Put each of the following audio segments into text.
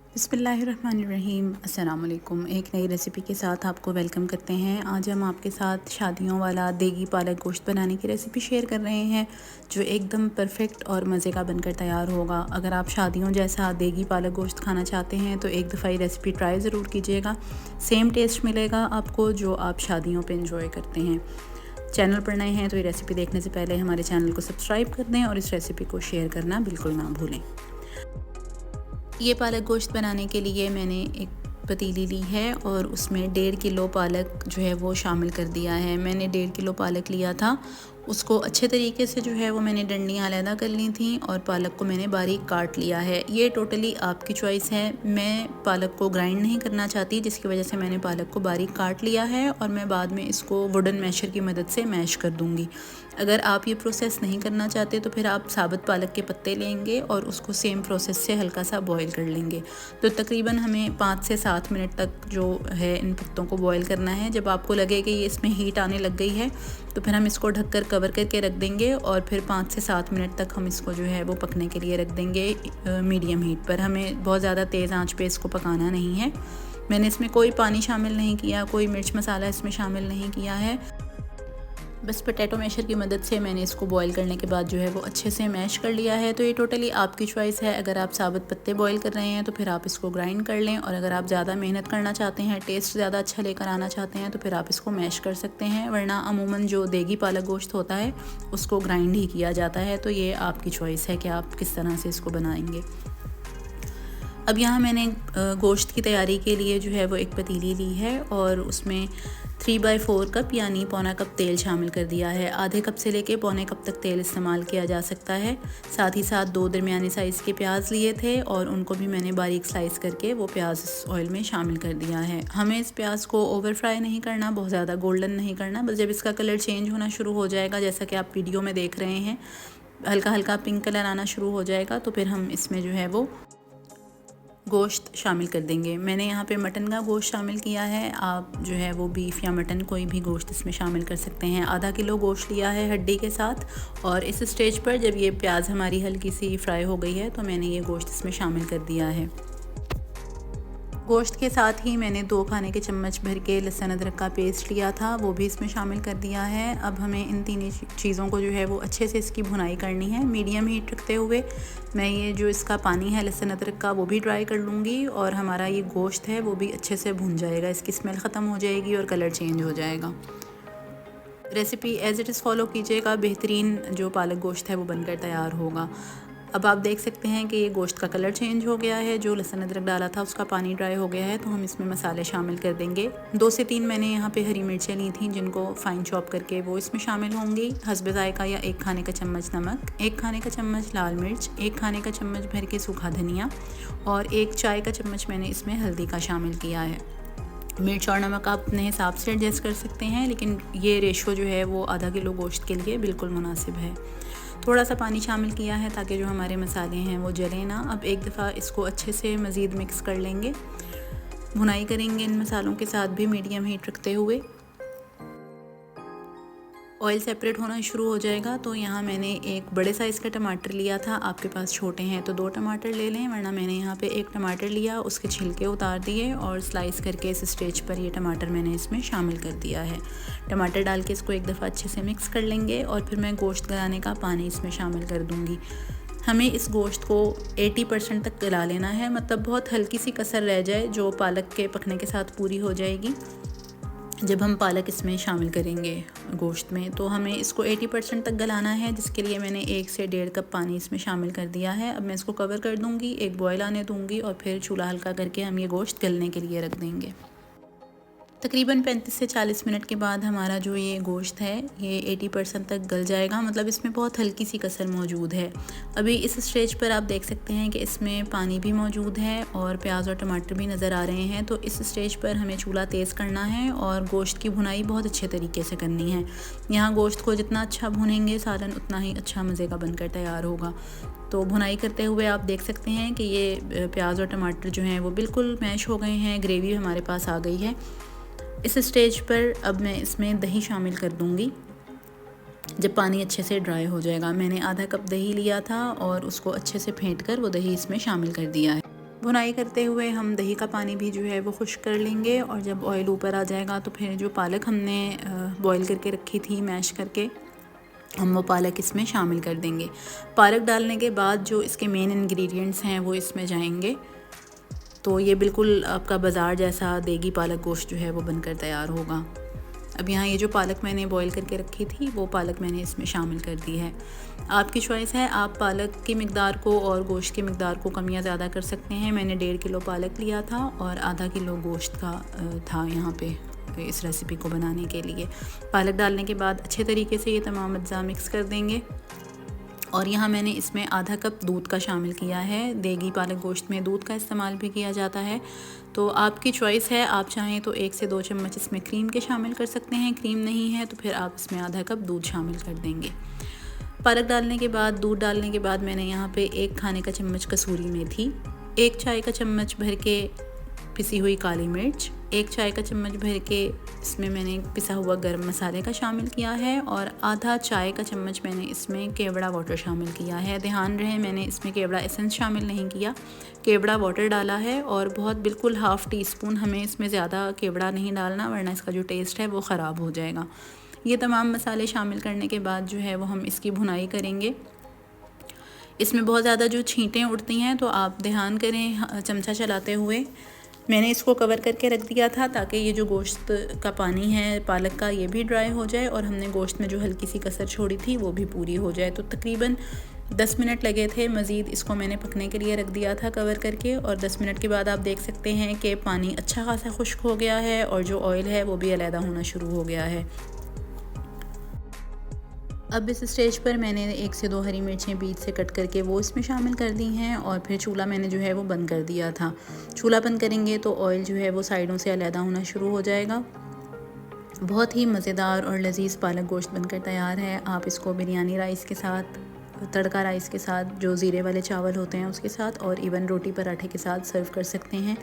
बिस्मिल्लाहिर्रहमानिर्रहीम। अस्सलाम वालेकुम। एक नई रेसिपी के साथ आपको वेलकम करते हैं। आज हम आपके साथ शादियों वाला देगी पालक गोश्त बनाने की रेसिपी शेयर कर रहे हैं जो एकदम परफेक्ट और मज़े का बनकर तैयार होगा। अगर आप शादियों जैसा देगी पालक गोश्त खाना चाहते हैं तो एक दफ़ा ये रेसिपी ट्राई ज़रूर कीजिएगा। सेम टेस्ट मिलेगा आपको जो आप शादियों पर इंजॉय करते हैं। चैनल पर नए हैं तो ये रेसिपी देखने से पहले हमारे चैनल को सब्सक्राइब कर दें और इस रेसिपी को शेयर करना बिल्कुल ना भूलें। ये पालक गोश्त बनाने के लिए मैंने एक पतीली ली है और उसमें 1.5 किलो पालक जो है वो शामिल कर दिया है। मैंने 1.5 किलो पालक लिया था, उसको अच्छे तरीके से जो है वो मैंने डंडियाँ अलहदा कर ली थी और पालक को मैंने बारीक काट लिया है। ये टोटली आपकी चॉइस है। मैं पालक को ग्राइंड नहीं करना चाहती, जिसकी वजह से मैंने पालक को बारीक काट लिया है और मैं बाद में इसको वुडन मैशर की मदद से मैश कर दूँगी। अगर आप ये प्रोसेस नहीं करना चाहते तो फिर आप साबुत पालक के पत्ते लेंगे और उसको सेम प्रोसेस से हल्का सा बॉईल कर लेंगे। तो तकरीबन हमें 5 से 7 मिनट तक जो है इन पत्तों को बॉईल करना है। जब आपको लगे कि ये इसमें हीट आने लग गई है तो फिर हम इसको ढककर कवर करके रख देंगे और फिर 5 से 7 मिनट तक हम इसको जो है वो पकने के लिए रख देंगे मीडियम हीट पर। हमें बहुत ज़्यादा तेज़ आंच पे इसको पकाना नहीं है। मैंने इसमें कोई पानी शामिल नहीं किया, कोई मिर्च मसाला इसमें शामिल नहीं किया है। बस पोटैटो मैशर की मदद से मैंने इसको बॉईल करने के बाद जो है वो अच्छे से मैश कर लिया है। तो ये टोटली आपकी चॉइस है। अगर आप साबुत पत्ते बॉईल कर रहे हैं तो फिर आप इसको ग्राइंड कर लें और अगर आप ज़्यादा मेहनत करना चाहते हैं, टेस्ट ज़्यादा अच्छा लेकर आना चाहते हैं तो फिर आप इसको मैश कर सकते हैं। वरना अमूमन जो देगी पालक गोश्त होता है उसको ग्राइंड ही किया जाता है। तो ये आपकी चॉइस है कि आप किस तरह से इसको बनाएंगे। अब यहाँ मैंने गोश्त की तैयारी के लिए जो है वो एक पतीली ली है और उसमें 3/4 कप यानी पौना कप तेल शामिल कर दिया है। आधे कप से लेके पौने कप तक तेल इस्तेमाल किया जा सकता है। साथ ही साथ 2 दरमियाने साइज़ के प्याज लिए थे और उनको भी मैंने बारीक स्लाइस करके वो प्याज ऑयल में शामिल कर दिया है। हमें इस प्याज को ओवर फ्राई नहीं करना, बहुत ज़्यादा गोल्डन नहीं करना। बस जब इसका कलर चेंज होना शुरू हो जाएगा, जैसा कि आप वीडियो में देख रहे हैं, हल्का हल्का पिंक कलर आना शुरू हो जाएगा तो फिर हम इसमें जो है वो गोश्त शामिल कर देंगे। मैंने यहाँ पे मटन का गोश्त शामिल किया है। आप जो है वो बीफ या मटन कोई भी गोश्त इसमें शामिल कर सकते हैं। आधा किलो गोश्त लिया है हड्डी के साथ और इस स्टेज पर जब ये प्याज हमारी हल्की सी फ्राई हो गई है तो मैंने ये गोश्त इसमें शामिल कर दिया है। गोश्त के साथ ही मैंने 2 खाने के चम्मच भर के लहसुन अदरक का पेस्ट लिया था, वो भी इसमें शामिल कर दिया है। अब हमें इन तीनों चीज़ों को जो है वो अच्छे से इसकी भुनाई करनी है मीडियम हीट रखते हुए। मैं ये जो इसका पानी है लहसुन अदरक का वो भी ड्राई कर लूँगी और हमारा ये गोश्त है वो भी अच्छे से भुन जाएगा, इसकी स्मेल ख़त्म हो जाएगी और कलर चेंज हो जाएगा। Recipe as it is follow कीजिएगा, बेहतरीन जो पालक गोश्त है वो बनकर तैयार होगा। अब आप देख सकते हैं कि ये गोश्त का कलर चेंज हो गया है, जो लहसुन अदरक डाला था उसका पानी ड्राई हो गया है। तो हम इसमें मसाले शामिल कर देंगे। 2 से 3 मैंने यहाँ पे हरी मिर्चें ली थी जिनको फ़ाइन चॉप करके वो इसमें शामिल होंगी। हस्बे ज़ायक़ा या 1 खाने का चम्मच नमक, 1 खाने का चम्मच लाल मिर्च, 1 खाने का चम्मच भर के सूखा धनिया और 1 चाय का चम्मच मैंने इसमें हल्दी का शामिल किया है। मिर्च और नमक आप अपने हिसाब से एडजस्ट कर सकते हैं, लेकिन ये रेशो जो है वो आधा किलो गोश्त के लिए बिल्कुल मुनासिब है। थोड़ा सा पानी शामिल किया है ताकि जो हमारे मसाले हैं वो जलें ना। अब एक दफ़ा इसको अच्छे से मज़ीद मिक्स कर लेंगे, भुनाई करेंगे इन मसालों के साथ भी मीडियम हीट रखते हुए। ऑयल सेपरेट होना शुरू हो जाएगा तो यहाँ मैंने एक बड़े साइज़ का टमाटर लिया था। आपके पास छोटे हैं तो 2 टमाटर ले लें, वरना मैंने यहाँ पे 1 टमाटर लिया, उसके छिलके उतार दिए और स्लाइस करके इस स्टेज पर ये टमाटर मैंने इसमें शामिल कर दिया है। टमाटर डाल के इसको एक दफ़ा अच्छे से मिक्स कर लेंगे और फिर मैं गोश्त गलाने का पानी इसमें शामिल कर दूँगी। हमें इस गोश्त को 80% तक गला लेना है, मतलब बहुत हल्की सी कसर रह जाए जो पालक के पकने के साथ पूरी हो जाएगी। जब हम पालक इसमें शामिल करेंगे गोश्त में तो हमें इसको 80% तक गलाना है, जिसके लिए मैंने 1 से 1.5 कप पानी इसमें शामिल कर दिया है। अब मैं इसको कवर कर दूंगी, एक बॉयल आने दूंगी और फिर चूल्हा हल्का करके हम ये गोश्त गलने के लिए रख देंगे। तकरीबन 35 से 40 मिनट के बाद हमारा जो ये गोश्त है ये 80% तक गल जाएगा, मतलब इसमें बहुत हल्की सी कसर मौजूद है। अभी इस स्टेज पर आप देख सकते हैं कि इसमें पानी भी मौजूद है और प्याज और टमाटर भी नज़र आ रहे हैं। तो इस स्टेज पर हमें चूल्हा तेज़ करना है और गोश्त की भुनाई बहुत अच्छे तरीके से करनी है। यहाँ गोश्त को जितना अच्छा भुनेंगे सालन उतना ही अच्छा मज़े का बनकर तैयार होगा। तो भुनाई करते हुए आप देख सकते हैं कि ये प्याज और टमाटर जो हैं वो बिल्कुल मैश हो गए हैं, ग्रेवी हमारे पास आ गई है। इस स्टेज पर अब मैं इसमें दही शामिल कर दूंगी जब पानी अच्छे से ड्राई हो जाएगा। मैंने आधा कप दही लिया था और उसको अच्छे से फेंट कर वो दही इसमें शामिल कर दिया है। भुनाई करते हुए हम दही का पानी भी जो है वो खुश्क कर लेंगे, और जब ऑयल ऊपर आ जाएगा तो फिर जो पालक हमने बॉईल करके रखी थी मैश करके, हम वो पालक इसमें शामिल कर देंगे। पालक डालने के बाद जो इसके मेन इंग्रेडिएंट्स हैं वो इसमें जाएंगे, तो ये बिल्कुल आपका बाज़ार जैसा देगी पालक गोश्त जो है वो बनकर तैयार होगा। अब यहाँ ये जो पालक मैंने बॉईल करके रखी थी वो पालक मैंने इसमें शामिल कर दी है। आपकी चॉइस है, आप पालक की मिकदार को और गोश्त की मिकदार को कम या ज़्यादा कर सकते हैं। मैंने 1.5 किलो पालक लिया था और आधा किलो गोश्त का था यहाँ पे इस रेसिपी को बनाने के लिए। पालक डालने के बाद अच्छे तरीके से ये तमाम अज्जा मिक्स कर देंगे, और यहाँ मैंने इसमें आधा कप दूध का शामिल किया है। देगी पालक गोश्त में दूध का इस्तेमाल भी किया जाता है, तो आपकी चॉइस है, आप चाहें तो 1 से 2 चम्मच इसमें क्रीम के शामिल कर सकते हैं। क्रीम नहीं है तो फिर आप इसमें आधा कप दूध शामिल कर देंगे। पालक डालने के बाद, दूध डालने के बाद मैंने यहाँ पे 1 खाने का चम्मच कसूरी मेथी, 1 चाय का चम्मच भर के पिसी हुई काली मिर्च, 1 चाय का चम्मच भर के इसमें मैंने पिसा हुआ गरम मसाले का शामिल किया है, और आधा चाय का चम्मच मैंने इसमें केवड़ा वाटर शामिल किया है। ध्यान रहे मैंने इसमें केवड़ा एसेंस शामिल नहीं किया, केवड़ा वाटर डाला है। और बहुत बिल्कुल ½ टीस्पून, हमें इसमें ज़्यादा केवड़ा नहीं डालना वरना इसका जो टेस्ट है वो ख़राब हो जाएगा। ये तमाम मसाले शामिल करने के बाद जो है वो हम इसकी भुनाई करेंगे। इसमें बहुत ज़्यादा जो छींटें उड़ती हैं तो आप ध्यान करें चमचा चलाते हुए। मैंने इसको कवर करके रख दिया था ताकि ये जो गोश्त का पानी है पालक का ये भी ड्राई हो जाए, और हमने गोश्त में जो हल्की सी कसर छोड़ी थी वो भी पूरी हो जाए। तो तकरीबन 10 मिनट लगे थे मज़ीद, इसको मैंने पकने के लिए रख दिया था कवर करके। और 10 मिनट के बाद आप देख सकते हैं कि पानी अच्छा खासा खुश्क हो गया है और जो ऑयल है वो भी अलहदा होना शुरू हो गया है। अब इस स्टेज पर मैंने 1 से 2 हरी मिर्चें बीच से कट करके वो इसमें शामिल कर दी हैं, और फिर चूल्हा मैंने जो है वो बंद कर दिया था। चूल्हा बंद करेंगे तो ऑयल जो है वो साइडों से अलहदा होना शुरू हो जाएगा। बहुत ही मज़ेदार और लजीज़ पालक गोश्त बनकर तैयार है। आप इसको बिरयानी राइस के साथ, तड़का राइस के साथ, जो ज़ीरे वाले चावल होते हैं उसके साथ, और इवन रोटी पराठे के साथ सर्व कर सकते हैं।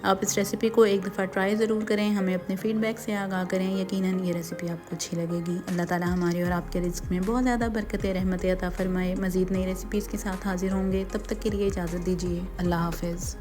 आप इस रेसिपी को एक दफ़ा ट्राई ज़रूर करें, हमें अपने फ़ीडबैक से आगाह करें। यकीनन ये रेसिपी आपको अच्छी लगेगी। अल्लाह ताला हमारे और आपके रिज़्क़ में बहुत ज़्यादा बरकत रहमत अता फ़रमाए। मज़ीद नई रेसिपीज़ के साथ हाज़िर होंगे, तब तक के लिए इजाज़त दीजिए। अल्लाह हाफ़िज़।